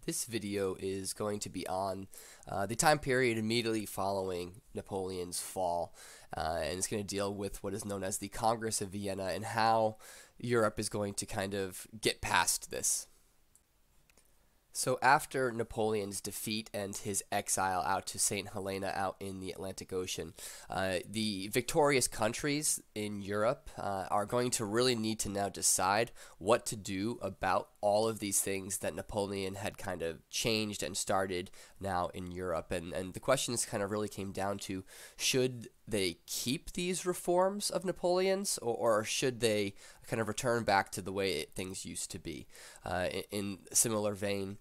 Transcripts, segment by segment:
This video is going to be on the time period immediately following Napoleon's fall, and it's going to deal with what is known as the Congress of Vienna and how Europe is going to kind of get past this. So after Napoleon's defeat and his exile out to St. Helena out in the Atlantic Ocean, the victorious countries in Europe are going to really need to now decide what to do about all of these things that Napoleon had kind of changed and started now in Europe. And the questions kind of really came down to, should they keep these reforms of Napoleon's, or should they kind of return back to the way things used to be? In similar vein,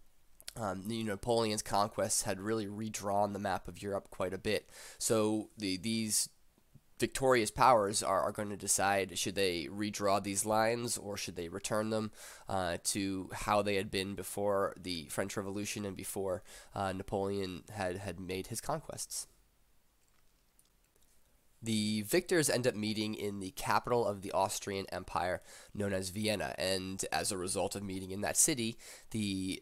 Napoleon's conquests had really redrawn the map of Europe quite a bit. So these victorious powers are going to decide, should they redraw these lines or should they return them to how they had been before the French Revolution and before Napoleon had made his conquests. The victors end up meeting in the capital of the Austrian Empire, known as Vienna, and as a result of meeting in that city, the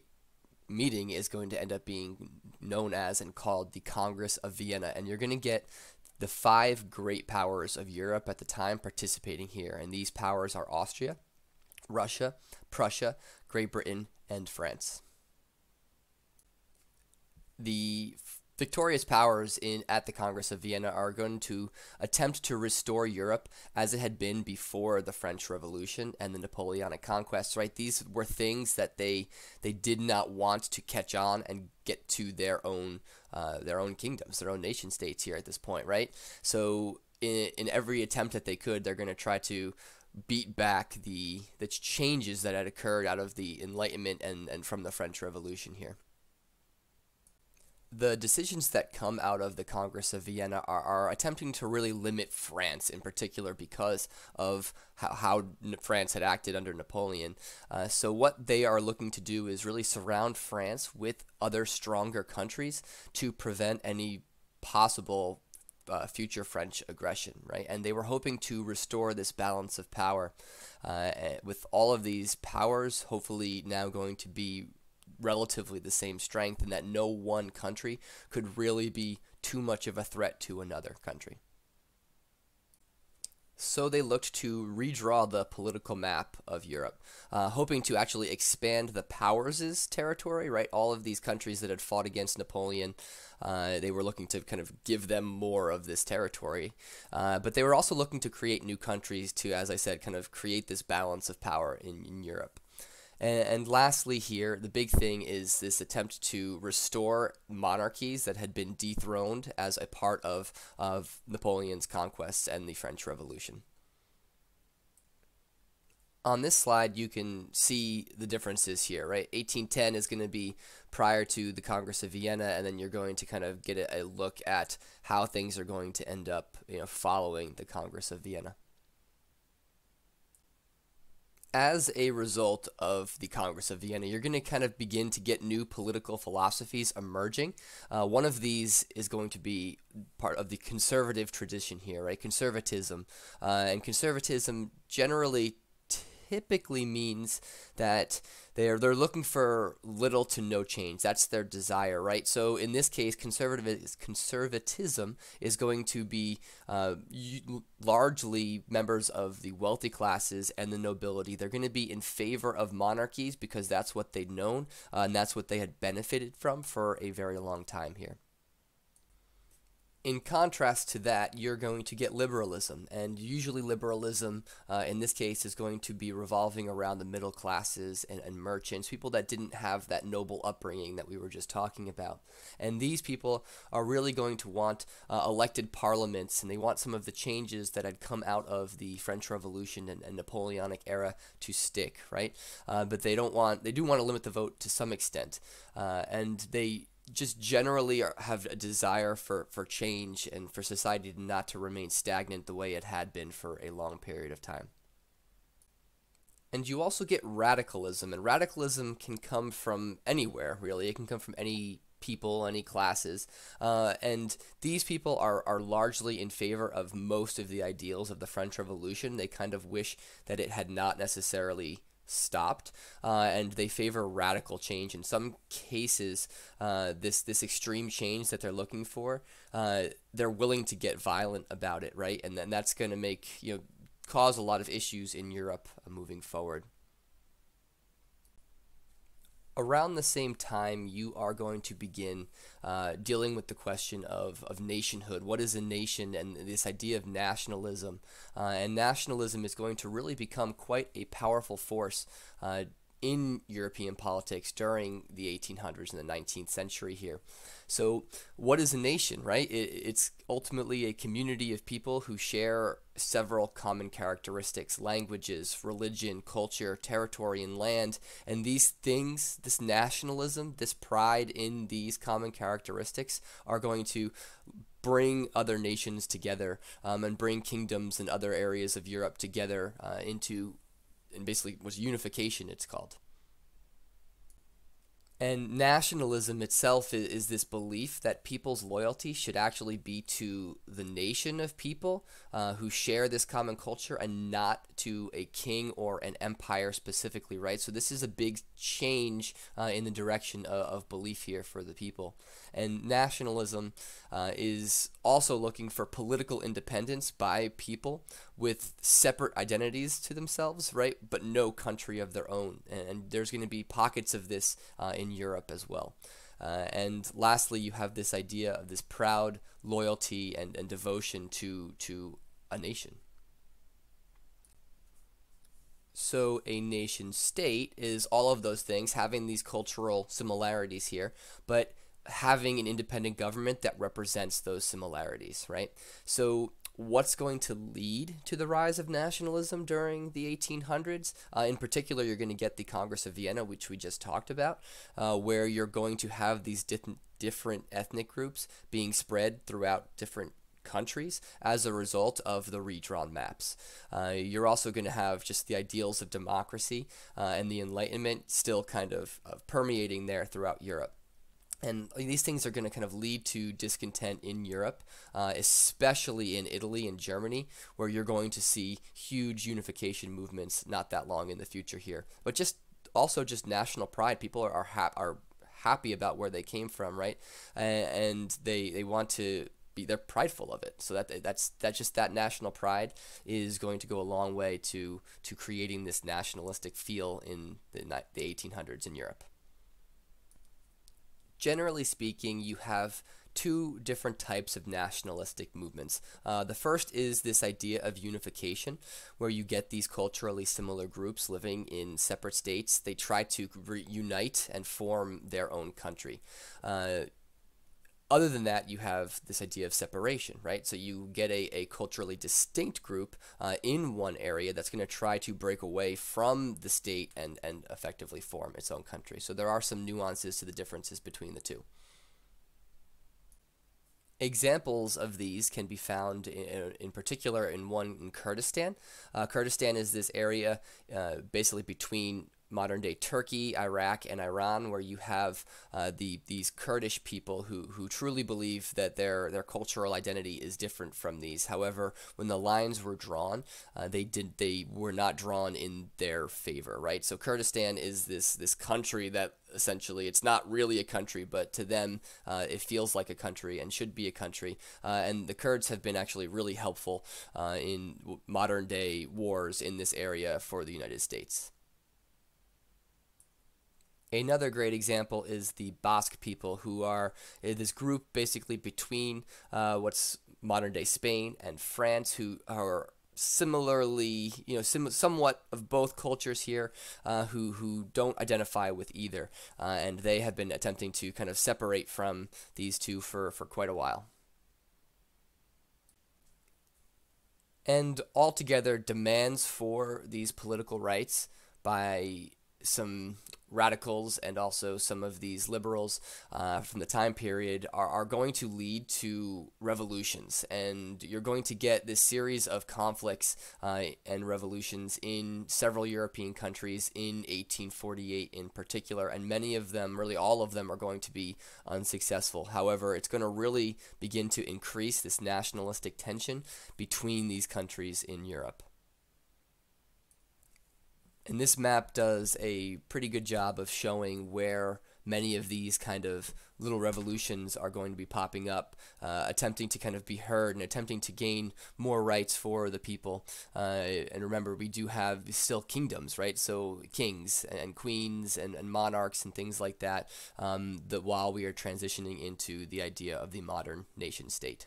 meeting is going to end up being known as and called the Congress of Vienna, and you're going to get the 5 great powers of Europe at the time participating here, and these powers are Austria, Russia, Prussia, Great Britain, and France. The victorious powers at the Congress of Vienna are going to attempt to restore Europe as it had been before the French Revolution and the Napoleonic conquests, right? These were things that they did not want to catch on and get to their own kingdoms, their own nation states here at this point, right? So in every attempt that they could, they're going to try to beat back the changes that had occurred out of the Enlightenment and from the French Revolution here. The decisions that come out of the Congress of Vienna are attempting to really limit France in particular because of how France had acted under Napoleon. So what they are looking to do is really surround France with other stronger countries to prevent any possible future French aggression, right? And they were hoping to restore this balance of power with all of these powers hopefully now going to be relatively the same strength, and that no one country could really be too much of a threat to another country. So they looked to redraw the political map of Europe, hoping to actually expand the powers' territory, right? All of these countries that had fought against Napoleon, they were looking to kind of give them more of this territory. But they were also looking to create new countries to, as I said, kind of create this balance of power in Europe. And lastly here, the big thing is this attempt to restore monarchies that had been dethroned as a part of Napoleon's conquests and the French Revolution. On this slide, you can see the differences here, right? 1810 is going to be prior to the Congress of Vienna, and then you're going to kind of get a look at how things are going to end up, following the Congress of Vienna. As a result of the Congress of Vienna, you're going to kind of begin to get new political philosophies emerging. One of these is going to be part of the conservative tradition here, right? Conservatism. And conservatism generally typically means that they're looking for little to no change. That's their desire, right? So in this case, conservatism is going to be largely members of the wealthy classes and the nobility. They're going to be in favor of monarchies because that's what they'd known, and that's what they had benefited from for a very long time here. In contrast to that, you're going to get liberalism, and usually liberalism in this case is going to be revolving around the middle classes and merchants, people that didn't have that noble upbringing that we were just talking about. And these people are really going to want elected parliaments, and they want some of the changes that had come out of the French Revolution and Napoleonic era to stick, right? But they do want to limit the vote to some extent, and they just generally have a desire for change and for society not to remain stagnant the way it had been for a long period of time. And you also get radicalism, and radicalism can come from anywhere, really. It can come from any people, any classes, and these people are largely in favor of most of the ideals of the French Revolution. They kind of wish that it had not necessarily stopped, and they favor radical change. In some cases, this extreme change that they're looking for, they're willing to get violent about it, right? And then that's going to make, cause a lot of issues in Europe moving forward. Around the same time, you are going to begin dealing with the question of nationhood. What is a nation? And this idea of nationalism. And nationalism is going to really become quite a powerful force in European politics during the 1800s and the 19th century here. So what is a nation, right? It's ultimately a community of people who share several common characteristics: languages, religion, culture, territory, and land. And these things, this nationalism, this pride in these common characteristics, are going to bring other nations together, and bring kingdoms and other areas of Europe together and basically was unification, it's called. And nationalism itself is this belief that people's loyalty should actually be to the nation of people who share this common culture, and not to a king or an empire specifically, right? So this is a big change in the direction of belief here for the people. And nationalism is also looking for political independence by people with separate identities to themselves, right? But no country of their own. And there's going to be pockets of this in Europe as well. And lastly, you have this idea of this proud loyalty and devotion to a nation. So a nation state is all of those things, having these cultural similarities here, but having an independent government that represents those similarities, right? So what's going to lead to the rise of nationalism during the 1800s? In particular, you're going to get the Congress of Vienna, which we just talked about, where you're going to have these different ethnic groups being spread throughout different countries as a result of the redrawn maps. You're also going to have just the ideals of democracy and the Enlightenment still kind of permeating there throughout Europe. And these things are going to kind of lead to discontent in Europe, especially in Italy and Germany, where you're going to see huge unification movements not that long in the future here. But just national pride. People are happy about where they came from, right? And they want to they're prideful of it. So that's just that national pride is going to go a long way to creating this nationalistic feel in the 1800s in Europe. Generally speaking, you have two different types of nationalistic movements. The first is this idea of unification, where you get these culturally similar groups living in separate states. They try to unite and form their own country. Other than that, you have this idea of separation, right? So you get a culturally distinct group in one area that's going to try to break away from the state and effectively form its own country. So there are some nuances to the differences between the two. Examples of these can be found in particular in Kurdistan. Kurdistan is this area basically between modern-day Turkey, Iraq, and Iran, where you have these Kurdish people who truly believe that their cultural identity is different from these. However, when the lines were drawn, they were not drawn in their favor, right? So Kurdistan is this country that essentially, it's not really a country, but to them it feels like a country and should be a country. And the Kurds have been actually really helpful in modern-day wars in this area for the United States. Another great example is the Basque people, who are this group basically between what's modern-day Spain and France, who are similarly, somewhat of both cultures here, who don't identify with either, and they have been attempting to kind of separate from these two for quite a while. And altogether, demands for these political rights by some radicals and also some of these liberals from the time period are going to lead to revolutions, and you're going to get this series of conflicts and revolutions in several European countries in 1848 in particular, and many of them, really all of them, are going to be unsuccessful. However, it's going to really begin to increase this nationalistic tension between these countries in Europe. And this map does a pretty good job of showing where many of these kind of little revolutions are going to be popping up, attempting to kind of be heard and attempting to gain more rights for the people. And remember, we do have still kingdoms, right? So kings and queens and monarchs and things like that, that while we are transitioning into the idea of the modern nation state.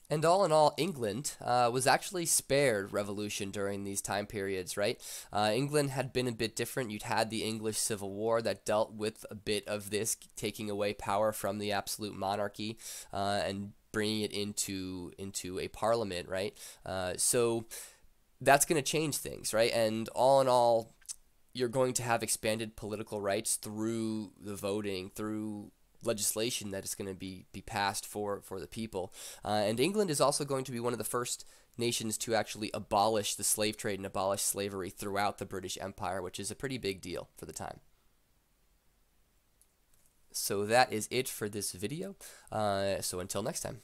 And all in all, England was actually spared revolution during these time periods, right? England had been a bit different. You'd had the English Civil War that dealt with a bit of this, taking away power from the absolute monarchy and bringing it into a parliament, right? So that's going to change things, right? And all in all, you're going to have expanded political rights through the voting, through legislation that is going to be passed for the people. And England is also going to be one of the first nations to actually abolish the slave trade and abolish slavery throughout the British Empire, which is a pretty big deal for the time. So that is it for this video. So until next time.